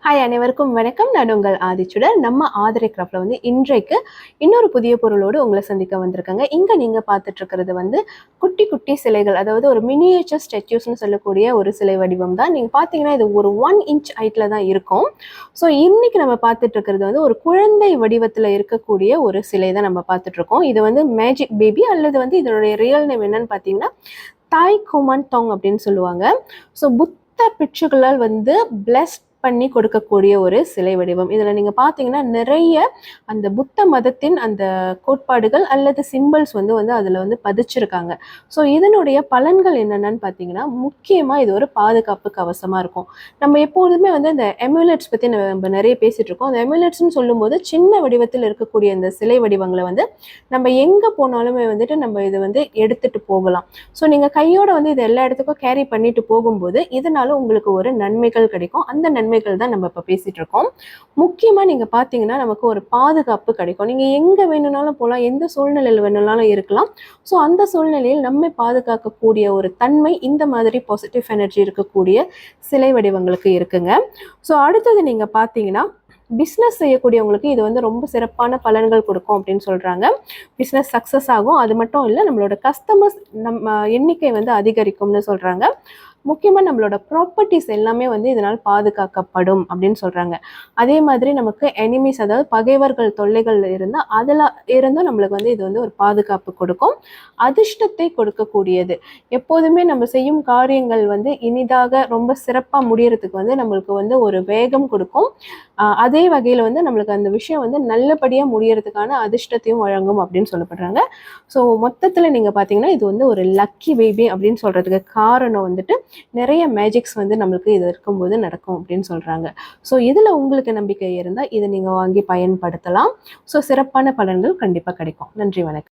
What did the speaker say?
Hi அனைவருக்கும் வணக்கம். நான் உங்கள் ஆதிச்சுடர். நம்ம ஆதிரை கிராஃப்ட்ல இன்றைக்கு இன்னொரு புதிய பொருளோடு உங்களை சந்திக்க வந்திருக்காங்க. இங்கே நீங்கள் பார்த்துட்டு இருக்கிறது குட்டி குட்டி சிலைகள், அதாவது ஒரு மினியேச்சர் ஸ்டெச்சுஸ்ன்னு சொல்லக்கூடிய ஒரு சிலை வடிவம் தான். நீங்கள் பார்த்தீங்கன்னா இது ஒரு 1 இன்ச் ஹைட்டில் தான் இருக்கும். ஸோ இன்னைக்கு நம்ம பார்த்துட்டு இருக்கிறது ஒரு குழந்தை வடிவத்தில் இருக்கக்கூடிய ஒரு சிலை தான் நம்ம பார்த்துட்டு இருக்கோம். இது மேஜிக் பேபி அல்லது இதனுடைய ரியல் நேம் என்னன்னு பார்த்தீங்கன்னா தாய் குமன் டாங் அப்படின்னு சொல்லுவாங்க. ஸோ புத்த பிட்சுகளால் பிளஸ்ட் பண்ணி கொடுக்கக்கூடிய ஒரு சிலை வடிவம். இதில் நீங்கள் பார்த்தீங்கன்னா நிறைய அந்த புத்த மதத்தின் அந்த கோட்பாடுகள் அல்லது சிம்பிள்ஸ் அதில் பதிச்சிருக்காங்க. ஸோ இதனுடைய பலன்கள் என்னென்னு பார்த்தீங்கன்னா, முக்கியமாக இது ஒரு பாதுகாப்பு கவசமாக இருக்கும். நம்ம எப்போதுமே இந்த எமுலெட்ஸ் பற்றி நம்ம நிறைய பேசிகிட்டு இருக்கோம். அந்த எமுலெட்ஸ்ன்னு சொல்லும்போது சின்ன வடிவத்தில் இருக்கக்கூடிய இந்த சிலை வடிவங்களை நம்ம எங்கே போனாலுமே நம்ம இது எடுத்துகிட்டு போகலாம். ஸோ நீங்கள் கையோட இது எல்லா இடத்துக்கும் கேரி பண்ணிட்டு போகும்போது இதனால உங்களுக்கு ஒரு நன்மைகள் கிடைக்கும். அந்த நன்மைகள் தான் நம்ம இப்போ பேசிட்டு இருக்கோம். முக்கியமா நீங்க பாத்தீங்கன்னா நமக்கு ஒரு பாதுகாப்பு கிடைக்கும். நீங்க எங்க வேணும்னாலும் போகலாம், எந்த சூழ்நிலையில் வேணும்னாலும் இருக்கலாம். ஸோ அந்த சூழ்நிலையில் நம்மை பாதுகாக்கக்கூடிய ஒரு தன்மை இந்த மாதிரி பாசிட்டிவ் எனர்ஜி இருக்கக்கூடிய சிலை வடிவங்களுக்கு இருக்குங்க. ஸோ அடுத்தது நீங்க பாத்தீங்கன்னா பிஸ்னஸ் செய்யக்கூடியவங்களுக்கு இது ரொம்ப சிறப்பான பலன்கள் கொடுக்கும் அப்படின்னு சொல்றாங்க. பிஸ்னஸ் சக்ஸஸ் ஆகும். அது மட்டும் இல்லை, நம்மளோட கஸ்டமர்ஸ் எண்ணிக்கை அதிகரிக்கும்னு சொல்றாங்க. முக்கியமாக நம்மளோட ப்ராப்பர்ட்டிஸ் எல்லாமே இதனால் பாதுகாக்கப்படும் அப்படின்னு சொல்கிறாங்க. அதே மாதிரி நமக்கு எனிமீஸ், அதாவது பகைவர்கள் தொல்லைகள் இருந்தால் அதில் இருந்தும் நம்மளுக்கு இது ஒரு பாதுகாப்பு கொடுக்கும். அதிர்ஷ்டத்தை கொடுக்கக்கூடியது. எப்போதுமே நம்ம செய்யும் காரியங்கள் இனிதாக ரொம்ப சிறப்பாக முடியறதுக்கு நம்மளுக்கு ஒரு வேகம் கொடுக்கும். அதே வகையில் நம்மளுக்கு அந்த விஷயம் நல்லபடியாக முடியறதுக்கான அதிர்ஷ்டத்தையும் வழங்கும் அப்படின்னு சொல்லப்படுறாங்க. ஸோ மொத்தத்தில் நீங்கள் பார்த்தீங்கன்னா இது ஒரு லக்கி பேபி அப்படின்னு சொல்கிறதுக்கு காரணம் நிறைய மேஜிக்ஸ் நம்மளுக்கு இது இருக்கும்போது நடக்கும் அப்படின்னு சொல்கிறாங்க. ஸோ இதில் உங்களுக்கு நம்பிக்கை இருந்தால் இதை நீங்கள் வாங்கி பயன்படுத்தலாம். ஸோ சிறப்பான பலன்கள் கண்டிப்பாக கிடைக்கும். நன்றி, வணக்கம்.